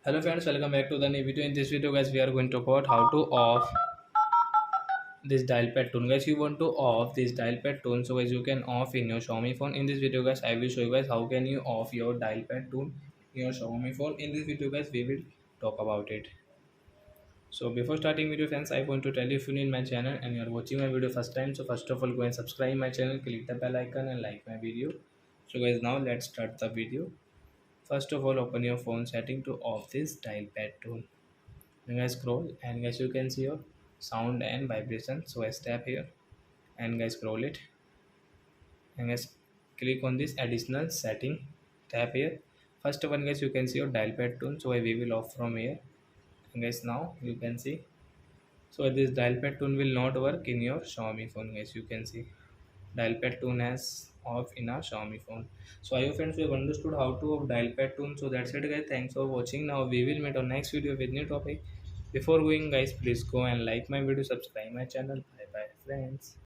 Hello friends, welcome back to the new video. In this video guys, we are going to talk about how to off this dial pad tone. Guys, you want to off this dial pad tone, so guys you can off in your Xiaomi phone. In this video guys, I will show you guys how can you off your dial pad tone in your Xiaomi phone. In this video guys, we will talk about it. So before starting video friends, I want to tell you, if you need my channel and you are watching my video first time, so first of all go and subscribe my channel, click the bell icon and like my video. So guys, now let's start the video. First of all, open your phone setting to off this dial pad tone. Then guys scroll and guys you can see your sound and vibration. So guys tap here and guys scroll it and guys click on this additional setting. Tap here. First one guys you can see your dial pad tone. So we will off from here. And guys now you can see. So this dial pad tone will not work in your Xiaomi phone guys. You can see dial pad tone has off in our Xiaomi phone. So I hope friends you have understood how to off dial pad tone. So that's it guys. Thanks for watching. Now we will meet on next video with new topic. Before going guys, please go and like my video, subscribe my channel. Bye bye friends.